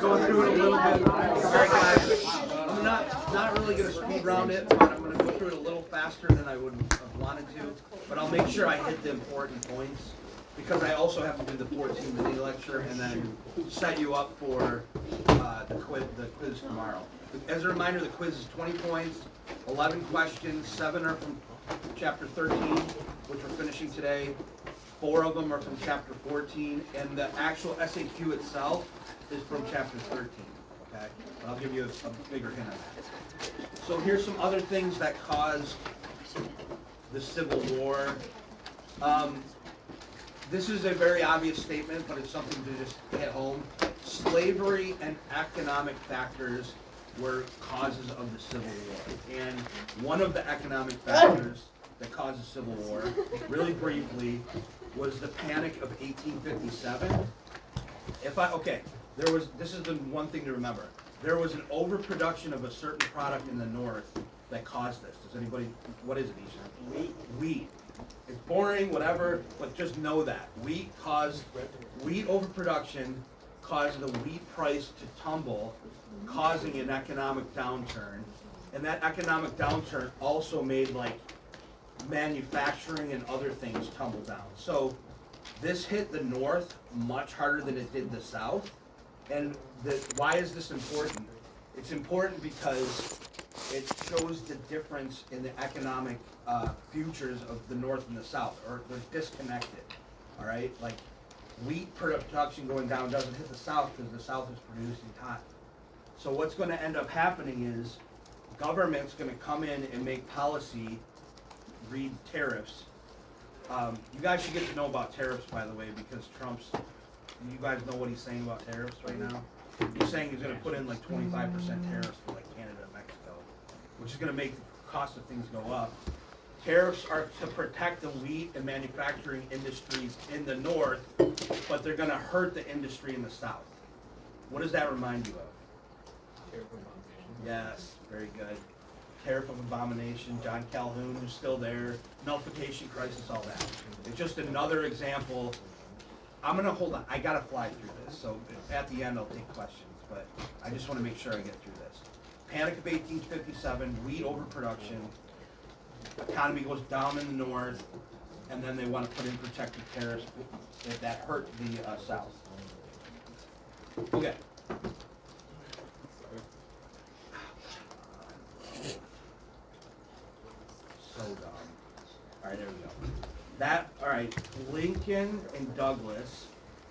go through it a little bit. All right, guys. I'm not really going to speed round it, but I'm going to go through it a little faster than I would have wanted to. But I'll make sure I hit the important points because I also have to do the 14 mini lecture and then set you up for the quiz tomorrow. As a reminder, the quiz is 20 points, 11 questions, 7 are from chapter 13, which we're finishing today. 4 of them are from chapter 14, and the actual SAQ itself is from chapter 13. Okay, I'll give you a bigger hint on that. So here's some other things that caused the Civil War. This is a very obvious statement, but it's something to just hit home. Slavery and economic factors were causes of the Civil War, and one of the economic factors that caused the Civil War, really briefly, was the Panic of 1857. This is the one thing to remember. There was an overproduction of a certain product in the North that caused this. Does anybody, what is it, Ishan? Wheat. It's boring, whatever, but just know that. Wheat overproduction caused the wheat price to tumble, causing an economic downturn. And that economic downturn also made manufacturing and other things tumble down. So this hit the North much harder than it did the South. And why is this important? It's important because it shows the difference in the economic futures of the North and the South, or they're disconnected. All right, like wheat production going down doesn't hit the South because the South is producing cotton. So what's going to end up happening is government's going to come in and make policy. Read tariffs. You guys should get to know about tariffs, by the way, because you guys know what he's saying about tariffs right now? He's saying he's going to put in 25% tariffs for Canada and Mexico, which is going to make the cost of things go up. Tariffs are to protect the wheat and manufacturing industries in the North, but they're going to hurt the industry in the South. What does that remind you of? Tariff abomination. Yes, very good. Tariff of abomination, John Calhoun, who's still there, nullification crisis, all that. It's just another example. I'm going to hold on. I got to fly through this, so at the end I'll take questions, but I just want to make sure I get through this. Panic of 1857, wheat overproduction, economy goes down in the North, and then they want to put in protective tariffs that hurt the South. Okay. So dumb. All right, there we go. All right, Lincoln and Douglas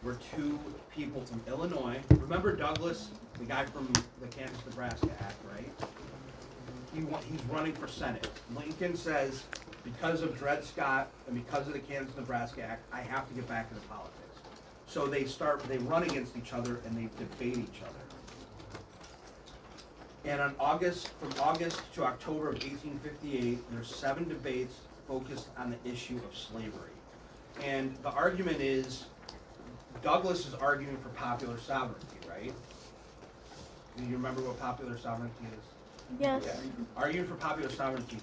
were two people from Illinois. Remember Douglas, the guy from the Kansas-Nebraska Act, right? He's running for Senate. Lincoln says, because of Dred Scott and because of the Kansas-Nebraska Act, I have to get back into politics. So they run against each other and they debate each other. And from August to October of 1858, there's 7 debates focused on the issue of slavery. And the argument is, Douglas is arguing for popular sovereignty, right? Do you remember what popular sovereignty is? Yes. Yeah. Arguing for popular sovereignty.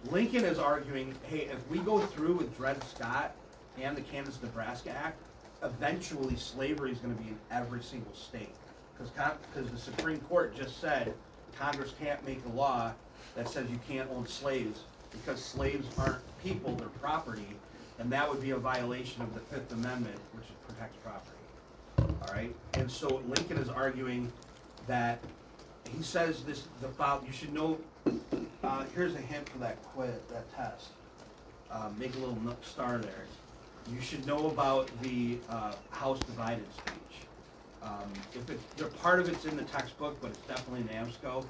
Lincoln is arguing, hey, if we go through with Dred Scott and the Kansas-Nebraska Act, eventually slavery is going to be in every single state. Because the Supreme Court just said Congress can't make a law that says you can't own slaves because slaves aren't people, they're property, and that would be a violation of the Fifth Amendment, which protects property. All right? And so Lincoln is arguing that he says you should know, here's a hint for that test. Make a little star there. You should know about the House divided speech. Part of it's in the textbook, but it's definitely in AMSCO.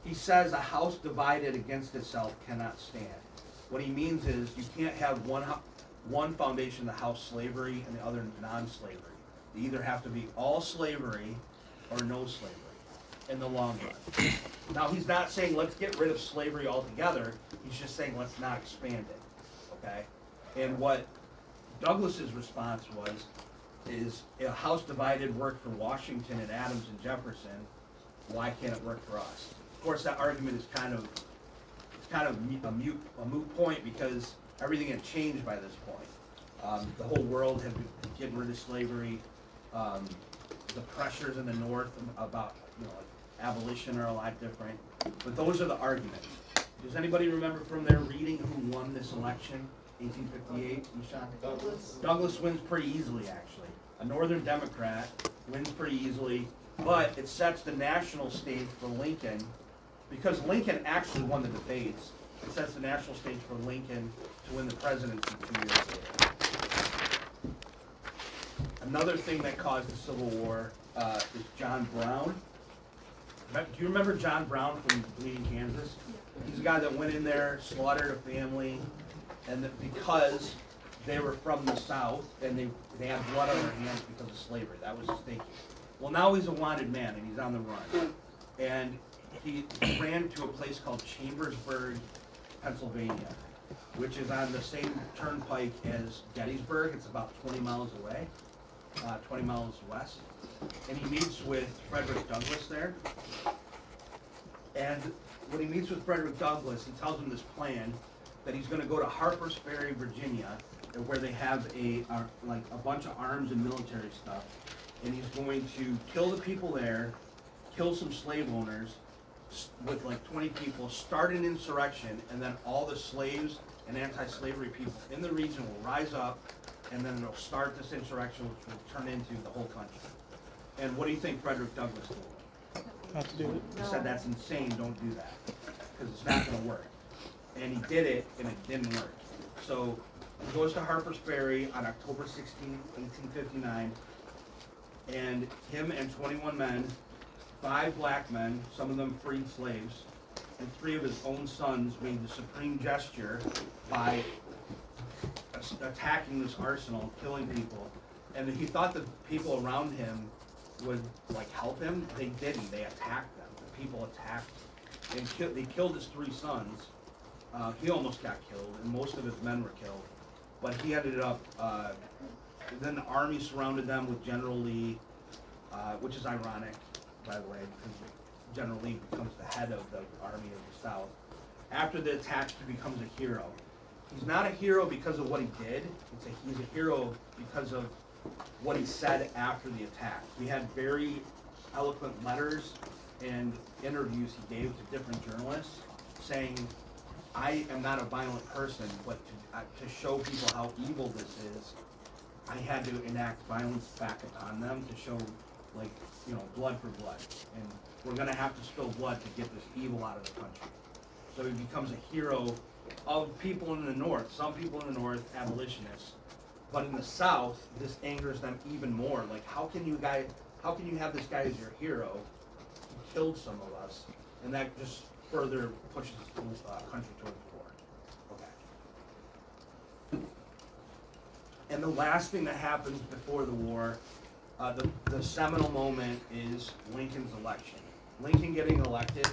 He says a house divided against itself cannot stand. What he means is you can't have one foundation, the house slavery, and the other non-slavery. You either have to be all slavery or no slavery in the long run. Now, he's not saying let's get rid of slavery altogether. He's just saying let's not expand it. Okay? And what Douglas's response is a house divided worked for Washington and Adams and Jefferson. Why can't it work for us? Of course, that argument is kind of a moot point because everything had changed by this point. The whole world had been getting rid of slavery. the pressures in the North about, like abolition are a lot different. But those are the arguments. Does anybody remember from their reading who won this election, 1858, Eshawn? Douglas wins pretty easily, actually. A Northern Democrat wins pretty easily, but it sets the national stage for Lincoln, because Lincoln actually won the debates. It sets the national stage for Lincoln to win the presidency 2 years later. Another thing that caused the Civil War is John Brown. Do you remember John Brown from Bleeding Kansas? He's a guy that went in there, slaughtered a family, and that because they were from the South and they had blood on their hands because of slavery. That was his thinking. Well, now he's a wanted man and he's on the run. And he ran to a place called Chambersburg, Pennsylvania, which is on the same turnpike as Gettysburg. It's about 20 miles away, 20 miles west. And he meets with Frederick Douglass there. And when he meets with Frederick Douglass, he tells him this plan that he's going to go to Harper's Ferry, Virginia, where they have a bunch of arms and military stuff. And he's going to kill the people there, kill some slave owners with like 20 people, start an insurrection, and then all the slaves and anti-slavery people in the region will rise up, and then it'll start this insurrection, which will turn into the whole country. And what do you think Frederick Douglass told him? Not to do it. He said, that's insane, don't do that, because it's not going to work. And he did it, and it didn't work. So he goes to Harper's Ferry on October 16, 1859, and him and 21 men, 5 black men, some of them freed slaves, and 3 of his own sons made the supreme gesture by attacking this arsenal, killing people. And he thought the people around him would like help him. They didn't. They attacked them. The people attacked and they killed his 3 sons. He almost got killed, and most of his men were killed. But he ended up. Then the army surrounded them with General Lee, which is ironic, by the way, because General Lee becomes the head of the Army of the South. After the attack, he becomes a hero. He's not a hero because of what he did. He's a hero because of what he said after the attack. We had very eloquent letters and interviews he gave to different journalists saying, I am not a violent person, but to show people how evil this is, I had to enact violence back upon them to show, like, blood for blood. And we're going to have to spill blood to get this evil out of the country. So he becomes a hero of people in the North. Some people in the North, abolitionists. But in the South, this angers them even more. Like, how can you have this guy as your hero? He killed some of us. And that just further pushes the country towards war. Okay. And the last thing that happens before the war, the seminal moment is Lincoln's election. Lincoln getting elected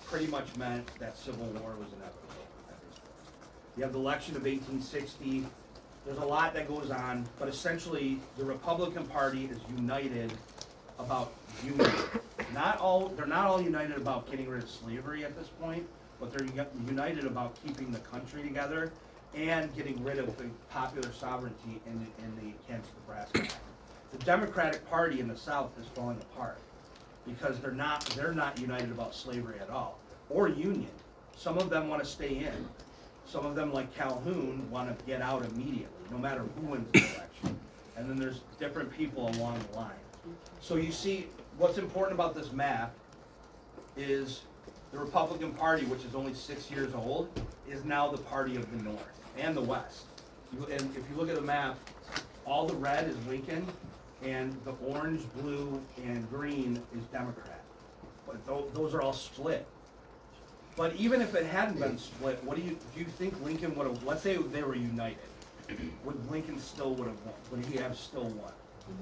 pretty much meant that Civil War was inevitable at this point. You have the election of 1860. There's a lot that goes on, but essentially the Republican Party is united about union. They're not all united about getting rid of slavery at this point, but they're united about keeping the country together and getting rid of the popular sovereignty in the Kansas-Nebraska Act. The Democratic Party in the South is falling apart because they're not united about slavery at all, or union. Some of them want to stay in. Some of them, like Calhoun, want to get out immediately, no matter who wins the election. And then there's different people along the line. So you see, what's important about this map is the Republican Party, which is only 6 years old, is now the party of the North and the West. And if you look at the map, all the red is Lincoln, and the orange, blue, and green is Democrat. But those are all split. But even if it hadn't been split, do you think Lincoln would have? Let's say they were united. Would Lincoln still would have won? Would he have still won?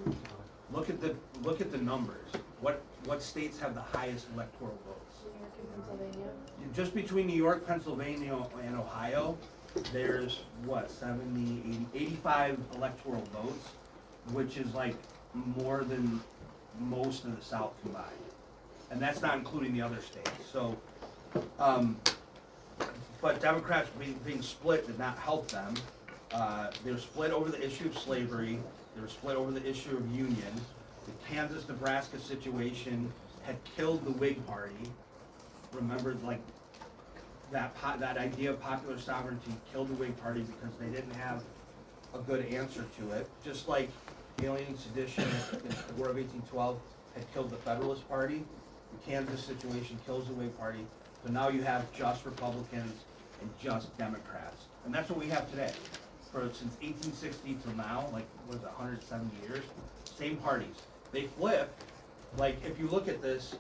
Mm-hmm. Look at the numbers. What states have the highest electoral votes? New York and Pennsylvania. Just between New York, Pennsylvania, and Ohio, there's 70, 80, 85 electoral votes, which is like more than most of the South combined. And that's not including the other states. So, but Democrats being split did not help them. They were split over the issue of slavery. They were split over the issue of union. The Kansas-Nebraska situation had killed the Whig Party. Remember, like, that idea of popular sovereignty killed the Whig Party because they didn't have a good answer to it. Just like alien sedition in the War of 1812 had killed the Federalist Party, the Kansas situation kills the Whig Party. So now you have just Republicans and just Democrats. And that's what we have today. Since 1860 till now, like, what is it, 170 years? Same parties. They flip. Like, if you look at this,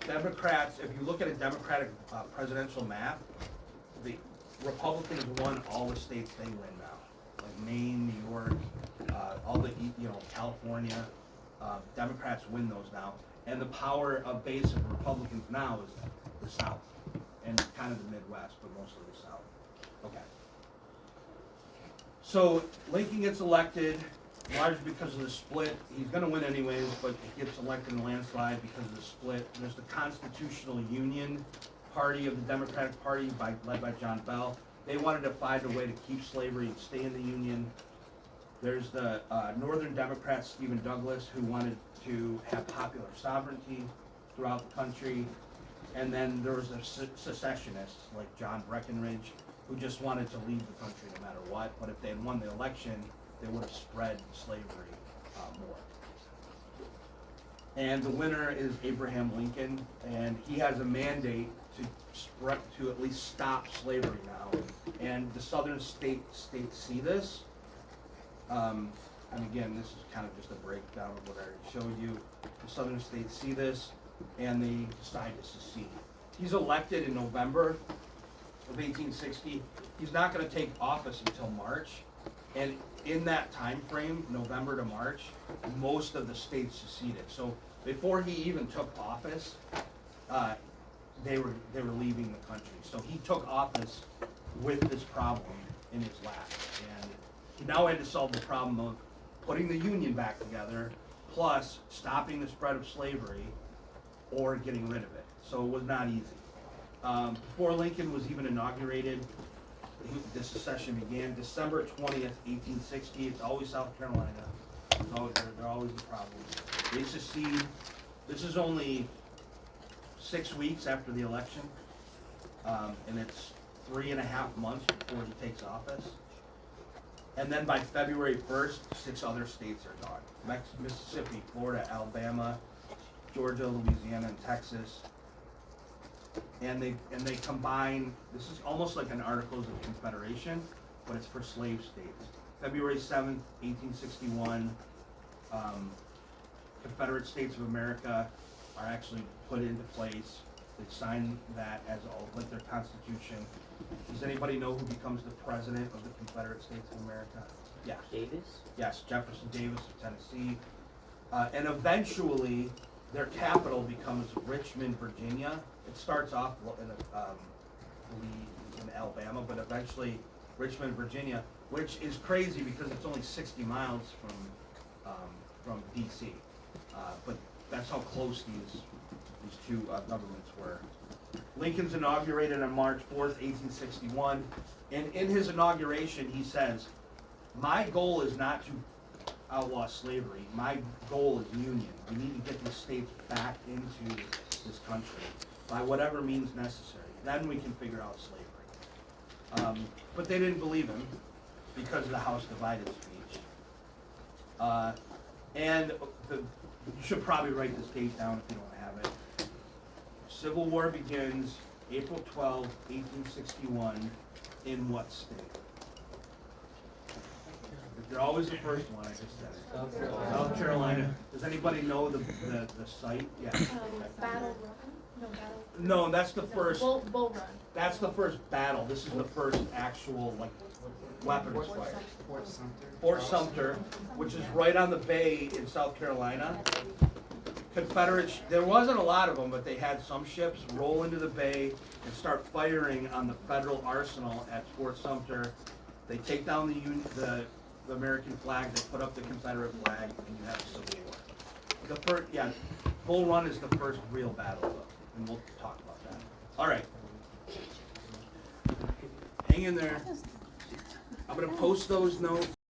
Democrats, if you look at a Democratic presidential map, the Republicans won all the states they win now. Like Maine, New York, all the, California. Democrats win those now. And the power of base of Republicans now is the South. And kind of the Midwest, but mostly the South. Okay. So Lincoln gets elected, largely because of the split. He's gonna win anyways, but he gets elected in a landslide because of the split. There's the Constitutional Union Party of the Democratic Party led by John Bell. They wanted to find a way to keep slavery and stay in the Union. There's the Northern Democrat Stephen Douglas, who wanted to have popular sovereignty throughout the country. And then there was the secessionists like John Breckinridge, who just wanted to leave the country no matter what. But if they had won the election, they would have spread slavery more. And the winner is Abraham Lincoln, and he has a mandate to at least stop slavery now. And the southern states see this. And again, this is kind of just a breakdown of what I already showed you. The southern states see this, and they decide to secede. He's elected in November of 1860. He's not going to take office until March. And in that time frame, November to March, most of the states seceded. So before he even took office, they were leaving the country. So he took office with this problem in his lap, and he now had to solve the problem of putting the Union back together, plus stopping the spread of slavery, or getting rid of it. So it was not easy. Before Lincoln was even inaugurated, the secession began December 20th, 1860. It's always South Carolina. They're always the problem. They secede. This is only 6 weeks after the election, and it's 3.5 months before he takes office. And then by February 1st, 6 other states are gone. Mississippi, Florida, Alabama, Georgia, Louisiana, and Texas. And they combine, this is almost like an Articles of Confederation, but it's for slave states. February 7th, 1861, Confederate States of America are actually put into place. They sign that as like their constitution. Does anybody know who becomes the president of the Confederate States of America? Yeah. Davis? Yes, Jefferson Davis of Tennessee. And eventually, their capital becomes Richmond, Virginia. It starts off in Alabama, but eventually Richmond, Virginia, which is crazy because it's only 60 miles from D.C. But that's how close these two governments were. Lincoln's inaugurated on March 4th, 1861, and in his inauguration he says, "My goal is not to outlaw slavery. My goal is union. We need to get these states back into this country by whatever means necessary. Then we can figure out slavery." But they didn't believe him because of the House divided speech. You should probably write this date down if you don't have it. Civil War begins April 12, 1861. In what state? They're always the first one, I just said it. South Carolina. Does anybody know the site? Yeah. Battle Run? No, Battle. No, that's the first. Bull Run. That's the first battle. This is the first actual weapons fight. Fort Sumter, which is right on the bay in South Carolina. Confederates, there wasn't a lot of them, but they had some ships roll into the bay and start firing on the Federal arsenal at Fort Sumter. They take down the American flag, they put up the Confederate flag, and you have a Civil War. Bull Run is the first real battle, though, and we'll talk about that. All right. Hang in there. I'm going to post those notes